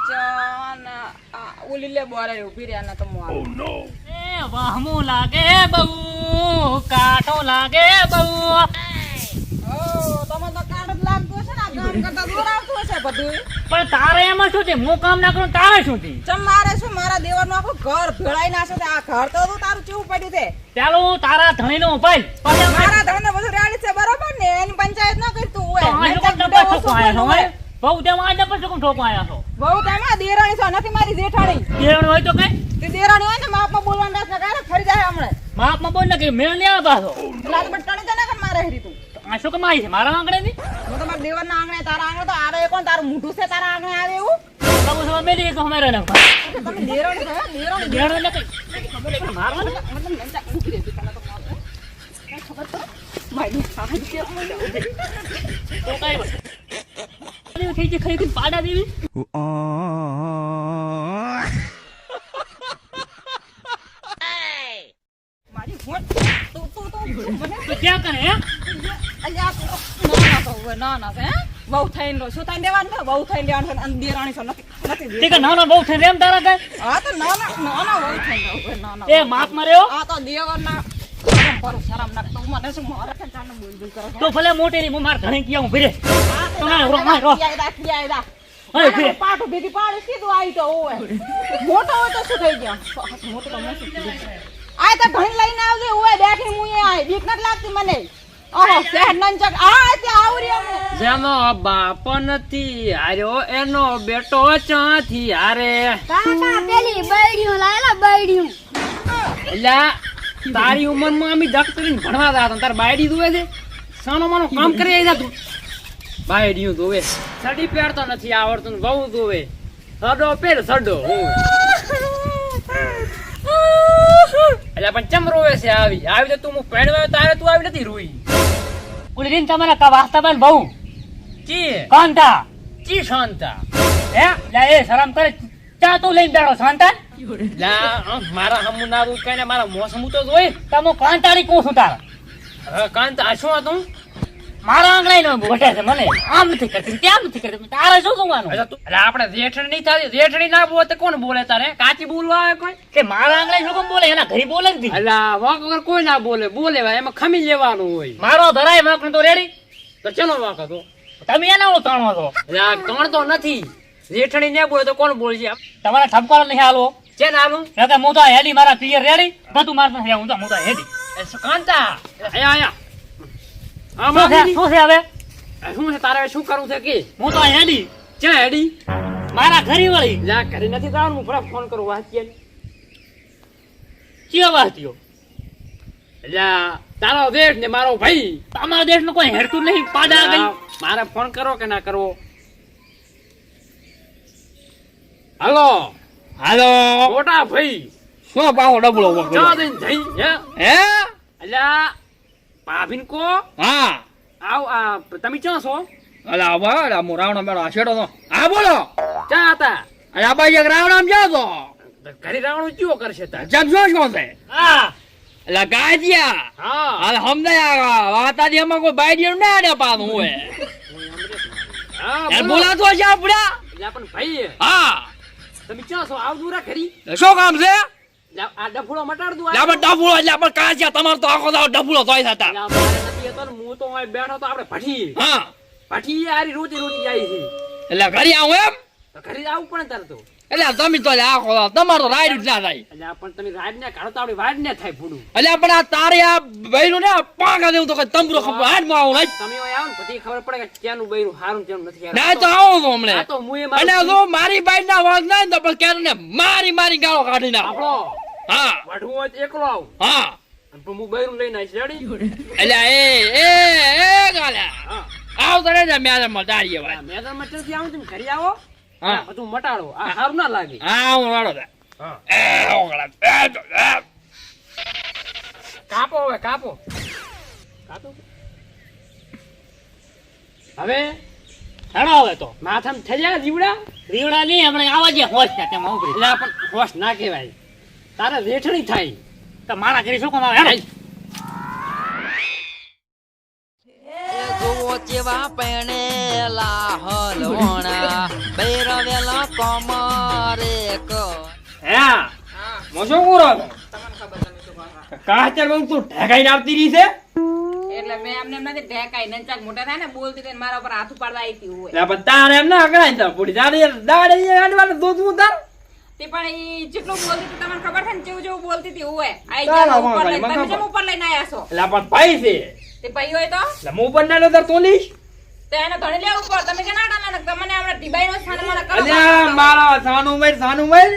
મરચાં ઓલી લે બોરે ઉભી રહ્યા ને તો મોર એ વાહમું લાગે બહુ કાટો લાગે બહુ તમે તો કાઢ જ લાગતું હશે ને આ કામ કરતા દૂર આવતું હશે બધું પણ તારે એમાં શું છે હું કામ ના કરું તારે શું છે ચમ મારે શું મારા દેવરનું આખું ઘર ભેળાઈ નાખે છે આ ઘર તો તારું કેવું પડ્યું છે ચાલો તારા ધણી નો ઉપાય મારા ધણને બધું રેડી છે બરોબર ને એની પંચાયત ન કરતું હોય બહુ તેમાં આજે પછી કોણ ઠોકો આયા છો બહુ તમે દેરાણી છો નથી મારી જેઠાણી દેરાણી હોય તો કઈ તે દેરાણી હોય ને માપમાં બોલવાનું રાસ ના કારે ફરી જાય હમણે માપમાં બોલ ને કે મેળ નહીં આવે પાછો લાગ બટ ટણી દે ને મારે હેરી તું આ શું કમાઈ છે મારા આંગણે ની હું તો મારા દેવરના આંગણે તારા આંગણે તો આવે કોણ તારું મોઢું છે તારા આંગણે આવે એવું બાબુ સવા મેલી કે હમારે ના તમે દેરાણી છો દેરાણી દેરાણી ને કઈ ખબર નહીં મારવા ને મતલબ નંજા ઉઠી રહી તને તો કઈ ખબર તો મારી સાહેબ કે તો કઈ વાત થઈ જે ખરી પાડા દેવી મારી ફોન તો ક્યાં કરે હે અલ્યા ના હે બહુ થઈને શું થઈને દેવાનું બહુ થઈને દેવાનું અને દેરાણી છો નથી તે કે નાનો બહુ થઈ રેમ તારા કઈ હા તો ના બહુ થઈને ના એ માપ માર્યો આ તો દેવરના પર શરમ ના તો મને શું મારે કે ચાલે બોલ કરો તો ભલે મોટેલી હું માર ધણી કિયા હું ભરે તો ના રો આયદા અરે ભરે પાટો ભેગી પાડે સીધું આવી તો ઓય મોટો હોય તો શું થઈ ગયા મોટો તો મસ્ત આ તો ઘણી લઈને આવજે ઓય બેઠી હું આય બીક નથી લાગતી મને ઓહો શહેર નંચક આ તે આવરી અમને જેનો બાપ નથી હાર્યો એનો બેટો ચાથી હારે કાકા પેલી બૈડ્યું લાયલા બૈડ્યું એલા તારી ઉંમરમાં અમે ડોક્ટરીને ભણવા હતા તાર બાયડી દુવે છે સાનો માનો કામ કરી આવી તું બાયડીયું દુવે સડી પહેરતો નથી આવડતું ને બહુ દુવે સડો પેર સડો એટલે પણ ચમ રોવે છે આવી તો તું હું પહેરવા તારે તું આવી નથી રોઈ ઓલી રીન તમારા કા વાસ્તા બેન બહુ ચી કાંતા ચી શાંતા હે લે એ શરમ કરે ચા તું લઈને બેઠો શાંતા લા મારા હમુ ના રૂ કઈને મારા મોસમ તો જોઈ તમો કાંતાળી કોણ છું તારા કાંતા શું હતું મારા આંગળાઈ નો વટે છે મને આમ નથી કરતી તેમ નથી કરતી તારે શું જોવાનું એટલે આપણે જેઠણી નહીં થાય જેઠણી ના બોલે તો કોણ બોલે તારે કાચી બોલવા આવે કોઈ કે મારા આંગળાઈ શું બોલે એના ઘરે બોલે નથી એટલે વાંક વગર કોઈ ના બોલે ભાઈ એમાં ખમી લેવાનું હોય મારો ધરાય વાંક તો રેડી તો ચલો વાંક હતો તમે એના ઓતાણો છો એટલે આ કણ તો નથી જેઠણી ને બોલે તો કોણ બોલશે તમારા ઠપકારો નહીં હાલવો છે ને આલું કે હું તો હેડી મારા ક્લિયર રેડી બધું મારતો હું તો હેડી કાંતા આયા શું છે હવે શું છે તારે શું કરવું છે કે હું તો હેડી ક્યાં હેડી મારા ઘરી વળી લા ઘરે નથી જવાનું હું ફટાફટ ફોન કરું વાત કે ચિયો વાસ્યો એટલે તારો દેશ ને મારો ભાઈ તમારા દેશ નું કોઈ હેરતું નહીં પાડા ગઈ મારે ફોન કરો કે ના કરવો હાલો હાલો મોટા ભાઈ શું પાવો ડબલો ચા દઈને જઈ હે અલ્યા ભાભીન કો હા આવ આ તમે ક્યાં છો અલા આવા મો રાવણ મેળો આછેડો તો હા બોલો ક્યાં હતા અલા ભાઈ એક રાવણ આમ જાવ તો ઘરે રાવણું ચિયો કરશે તાર જબ શું છે હા અલા ગાજિયા હા અલા હમદા વાતાજી અમાર કોઈ બાઈડિયો ના આડે પાનું હોય હા એ બોલાતો છે આપડા એટલે પણ ભાઈ હા તમે ક્યાં છો આવ દૂરા ખરી શું કામ છે આ ડફુડો મટાડ દઉં લા પણ ડબુલો એટલે પણ કાજિયા તમાર તો આખો દાવ ડબુલો તોય થતા મારે નથી હતો ને હું તો અહીં બેઠો તો આપણે ભઠી હા ભઠી આરી રોજી જાય છે એટલે ઘરે આવું એમ તો ઘરે આવું પણ તાર તો એટલે તમે તો આખો દાવ તમારો રાઈડ જ ના થાય એટલે પણ તમે રાડ ને કાઢો તો આપડી વાડ ને થાય ફૂડું એટલે પણ આ તારે આ બૈરું ને પાંગા દેવું તો કઈ તંબુરો ખબર હાથમાં આવું નહીં તમે અહીં આવો ને પછી ખબર પડે કે ક્યાંનું બૈરું હારું ક્યાંનું નથી ના તો આવો તો હમણે આ તો મુએ અને જો મારી બાઈ ના વાત ના તો પણ ક્યારે ને મારી ગાળો કાઢી ના આપણો હા વાઢવું હોય તો એકલો આવ હા અને પણ હું બૈરું લઈને આવીશ રેડી એટલે એ ગાલા હા આવ તો રે મેદાન માં દાડીએ વાત મેદાન માં ચલથી આવું તમે ઘરે આવો હા બધું મટાડો આ સારું ના લાગે હા હું વાળો દે હા એ ગાલા કાપો હવે કાપો કાપો હવે હેડો હવે તો માથામાં થયા જીવડા રીવડા નહીં હમણાં આવા જે હોશ ને તેમાં ઉભરી એટલે પણ હોશ ના કહેવાય તારે વેઠણી થાય તો મારા ઘરે શું કામ આવે હેડો જોવો કેવા પેણેલા હલવણા બૈરવેલા હે મો શું કરો છો? તમને ખબર તમે શું કરો. કાચર બહુ તું ઢેકાઈને આવતી રહી છે એટલે મેં એમને એમ નથી ઢેકાઈ નંચાક મોટા થાય ને બોલતી હતી ને મારા ઉપર હાથ ઉપાડવા આવી હતી હોય. એટલે પણ તારે એમ ના અકળાય ને પૂરી દાડે અડવાનું દૂધ ઉતાર તે પણ ઈ જેટલું બોલતી હતી તમને ખબર છે ને જેવું જેવું બોલતી હતી હોય. આઈ ચાલો, ગયા ઉપર વાંધો લઈને નહીં, તમે જેમ ઉપર લઈને આયા છો. એટલે પણ ભાઈ છે તે ભાઈ હોય તો એટલે હું પણ ના નજર તો લઈશ તો એને ધણી લેવું ઉપર તમે કે ના ડાલા તમને હમણાં ઢીબાઈનો સ્થાન મને કરો. અલ્યા મારા સાનું મેર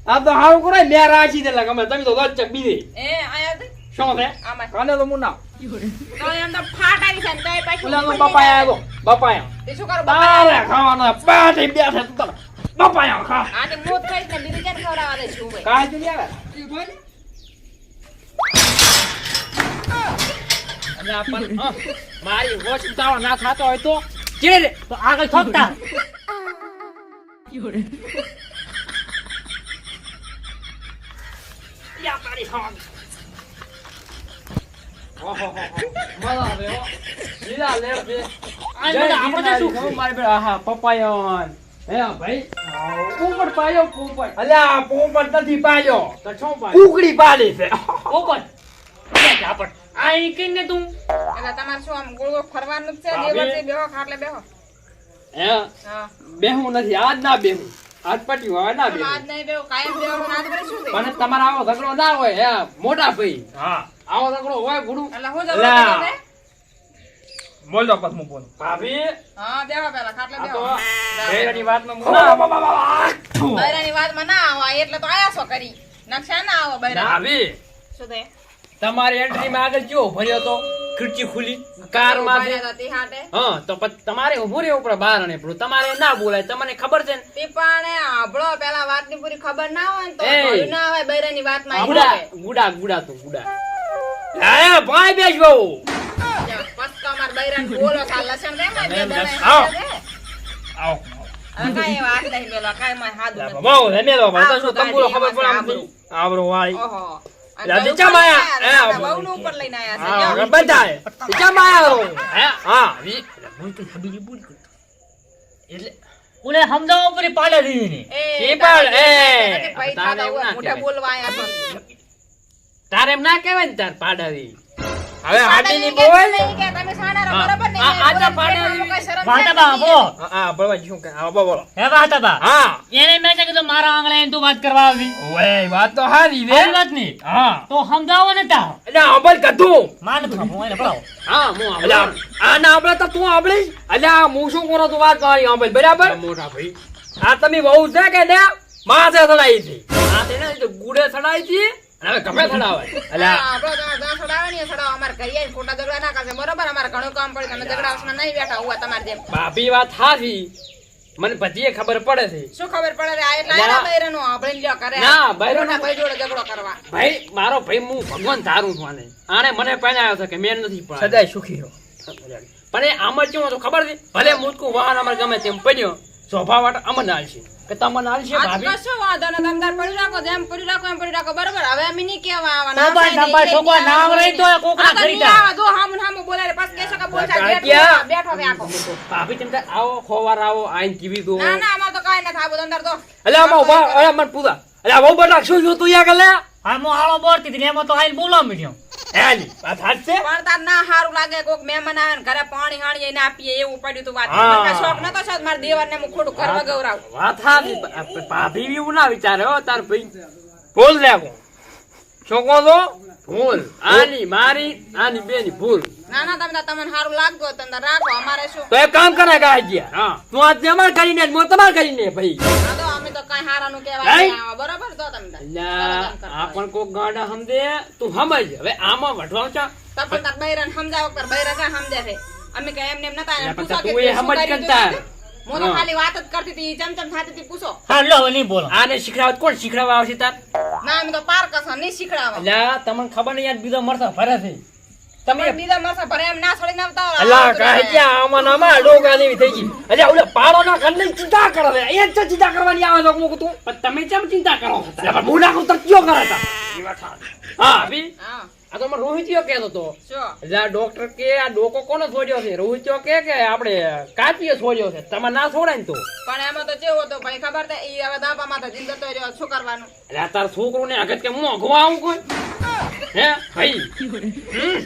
આ તો હારું કરે મેં રાશી દે એટલે ગમે તમે તો દચ્ચક બીજી એ આયા તે શું છે આમાં કાને તો મુના તો એમ તો ફાટારી છે ને તોય પાછું ઓલા તો બપાયા તો બપાયા તે શું કરો તારે ખાવાનો પાટે બેઠે તું બપાયા ખા આને મોત ખાઈશ ને બીજી કેમ ખવડાવવા દે છું ભાઈ. કાય તું આવે અલ્યા પણ મારી હોશ ઉતાવળ ના થાતો હોય તો ચીડે તો આગળ ઠોકતા યા તારી ખાવાની ઓહો મજા આવે હો લીલા લેર છે આ બધા આપણે તો શું ખાવું? મારી બે આહા પપાયો હે ભાઈ પોપટ પાયો પોપટ અલ્યા પોપટ નથી પાયો તો શું પાયો ઉકડી પાડી છે ઉપર ઝાપટ આ ઈ કઈને તું એટલે તમારે શું આમ ગોળ ગોળ ફરવાનું જ છે ભાભી. દેવર છે બેહો ખાટલે બેહો. હે હા બેહું નથી આજ ના બેહું આજ પટ્યું હવે ના આજ બેહું નહીં બેહો કાયમ બેહો આજ કરે શું છે મને તમારા આવો ઝઘડો ના હોય હે મોટા ભાઈ હા આવો ઝઘડો હોય ગુડું એટલે હું જવા દે ને બોલ દો પછી હું બોલ ભાભી હા બેહો પેલા ખાટલે આ બેહો. તો બેરાની વાતમાં મુના બૈરાની વાતમાં ના આવો એટલે તો આયા છો કરી નકશા ના આવો બૈરા ભાભી શું તે તમારી એન્ટ્રી માં આગળ કેવો ભર્યો તો ખીડકી ખુલી કાર માં બૈરા હતી હાટે હા તો પછી તમારે ઉભું રહેવું પડે બહાર અને પેલું તમારે ના બોલાય તમને ખબર છે ને તે પણ આભળો પેલા વાતની પૂરી ખબર ના હોય ને તો એ. ભળ્યું ના હોય બૈરાની વાતમાં આવી ગુડા જાય. ગુડા ગુડા તું ગુડા હે ભાઈ બેસવો પસ્કા માર બૈરાને બોલો કા લસણ દે માં બે એમ દડા લસ- આવો. દે. આવો હવે કાંઈ વાત નહીં પેલો કાંઈ માં હાદું નથી. બહુ રમેલો પણ તો શું આબરૂ તંબુરો ખબર પડે આમ આબરૂ. આવરો વાળી ઓહો. અને લા, બહુ નીચા ઉપર માયા. લઈને હે, આયા છે. આબરૂ. બહુને ઉપર લઈને આયા છે. હા જાઓ. બધાય કેમ આયો હે હા વી બોલ તો હબીલી બોલ એટલે ઓલે સમજાવવા ઉપર પાડે દીધી ને એ એ પણ, તારે એ, ભાઈ તારે થાતા એવું હોય, ના મોઢે કહેવાય. બોલવા આયા છો. તારે એમ ના કહેવાય ને તાર પાડાવી હવે સાડા હાટીની ઈ કે બોલ નહીં કે તમે સાડા હા. બરાબર નહીં. આ તો બોલે પાડે પેટમાં કોઈ શરમ વાતા થાય બા નહીં. બો હા બળવા શું કે હા બોલો હે વાતા બા હા એને મેં કીધું મારા આંગળે એને તું વાત કરવા આવી ઓય વાત તો હારી રે આવી વાત નહીં હા તો સમજાવો ને તા એટલે અમલ કધું માન તો હું એને પડાવો હા હું એટલે આ ના આપણે તો તું આપણી એટલે આ હું શું કરો તું વાત કરી અમલ બરાબર મોટા ભાઈ આ તમે બહુ છે કે ને માથે ચડાઈ હતી માથે ને તો ગુડે ચડાઈ હતી અને હવે ગમે ચડાવે એટલે હા, આપણો તો જ્યાં છોડાવે ને એ છોડાવો. અમારે કરીએ ને ખોટા ઝઘડા ના કરશે. બરોબર અમારે ઘણું કામ પડે તમે ઝઘડા વચમાં નહીં બેઠા હોય તમારે જેમ. ભાભી વાત હારી મને પછી ખબર પડે છે શું ખબર પડે રે? આ એટલે ના. આયરા બૈરાનું સાંભળીને લ્યો કરે. ના, બૈરાનું- મોટા ભાઈ જોડે ઝઘડો કરવા. ભાઈ મારો ભાઈ હું ભગવાન ધારું છું આને આને મને પહેણાયો છે કે મેં નથી પણ સદાય સુખી રહો પણ એ આમ જ કેવું હતું ખબર છે ભલે મૂતકું વાહન અમારે ગમે તેમ પડ્યો સ્વભાવ વાટ અમને હાલશે કે તમને હાલશે આ ભાભી કશો વાંધો નથી. તમે તાર પડ્યું રાખો, જેમ પડ્યું રાખો એમ પડ્યું રાખો. બરોબર? હવે અમે નહીં કહેવા આવવાના. તો ભાઈ, આ ભાઈ, સાઈડ છોકરા નહીં ના આવડે તો આવડે. કોકના આ તો ઘરી નહીં જા. આવે. જો હામું ને હામું બોલે રે. પછી કહેશો કે બોલ કાકા, બેઠો ક્યાં? બેઠો રે આખો. ભાભી તમે તાર આવો ખોવાર આવો આઈને જીવી દો ના ના અમારે તો કાંઈ નથી. આ બધું અંદર તો એટલે આમાં ઉભા અરે મને પૂછા એટલે બહુ બધા શું જોતું યા કલે હા હું હાળો બોરતી હતી ને એમાં તો હાલ બોલવા મીડ્યો હેલી વાત હાચે પણ તાર ના હારું લાગે કોક મહેમાન આવે ને ઘરે પાણી હાણીએ ને આપીએ એવું પડ્યું તું વાત. હા. મને કાંઈ શોખ નતો છે મારા દેવરને હું ખોટું કરવા ગૌરાવું. વાત હાચી ભાભી એવું ના વિચારે હો તાર ભાઈ ભૂલ લેવો શું કહો છો ભૂલ આની મારી આની બેની ભૂલ ના ના તમે તમને સારું લાગતું હોય તો તમે રાખો. અમારે શું? તો એક કામ કરે ગાજી હા તું આજ અમાર કરીને હું તમાર કરીને ભાઈ હા તો અમે તો કાંઈ હારાનું કહેવાય નહીં. નહીં. બરોબર તો તમે તાર. અલ્યા બરોબર આ કરતા પણ કોક ગાડા સમજે તું સમજ હવે આમાં વઢવાવ છે હોય. તો પણ તાર બૈરાને સમજાવો તાર બૈરા ક્યાં સમજે છે? અમે કઈ એમને એમ નતા. એને એટલે પૂછો પછી કે તું એ શું સમજ કર્યું કરતા. તું? હું તો હા. ખાલી વાત જ કરતી હતી. ચમચમ થાતી હતી પૂછો. હા લો હવે નહીં બોલો આને શીખડાવત કોણ શીખડાવવા આવશે તાર ના અમે તો પાર કસમ નહીં શીખડાવવા. અલ્યા તમને ખબર નહીં યાર બીજો મરતો ભરે છે તમે પણ બીજા માણસો ભરે એમ ના છોડીને આવતા હોય. અલ્યા કાંઈ ત્યાં આમાં ને આમાં ડોકા જેવી થઈ ગઈ અલ્યા ઓલે પાડો ના ઘરને ચિંતા કરે છે અહીંયા જ ચિંતા કરવાની આવે છે હું તું પણ તમે કેમ ચિંતા કરો છો અલ્યા પણ હું નાખું તો કયો કરે તા હા ભાઈ હા. આ તો મને રોહિત્યો કહેતો હતો. શું? એટલે આ ડોક્ટર કે આ ડોકો કોનો છોડ્યો છે? રોહિત્યો કે આપણે કાચીએ છોડ્યો છે. તમે ના છોડાય ને તો. પણ એમાં તો કેવું હતું ભાઈ ખબર છે ઈ હવે દાબામાં તો જીન જતો રહ્યો શું કરવાનું? એટલે આ તાર છોકરો ને આગળ કે મોંઘવા આવું કોઈ હે ભાઈ?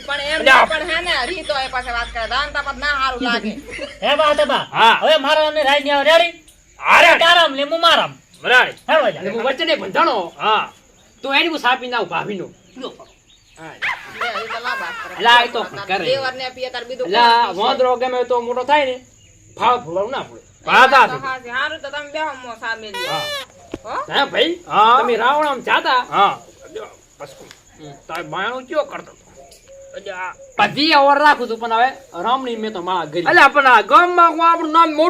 પણ એમ અલ્યા. પણ હે ને રીતો એ પાસે વાત કરે દાન તાપત ના સારું લાગે. હે બા તબા હા. હવે મારા ને રાઈ ને રેડી અરે તારામ લે મુ મારામ બરાબર. હે વાજા એટલે હું વચ્ચે ભંધાણો. હા તો એની હું સાપી નાવ ભાભીનો. હા. લે, ઈ તો લાંબા કરે. અલા, એ તો કરે. દેવરને પીએ તાર બીજું એટલે આ કોણ પીશે? વાંદરો ગમે તો મોટો થાય ને ભાવ ફૂલાવું ના પડે. તો ભાતા હાચી. હારું તો તમે બેહો મો સામે લ્યો. હા હો? હા ભાઈ હા. તમે રાવણામ જાતા. હા બસ તાર બાયણું કયો કરતો હતો? બધી ઓર રાખું છું પણ હવે રામણી મેં તો માળા કરી. અલ્યા પણ આ ગામમાં આપણું નામ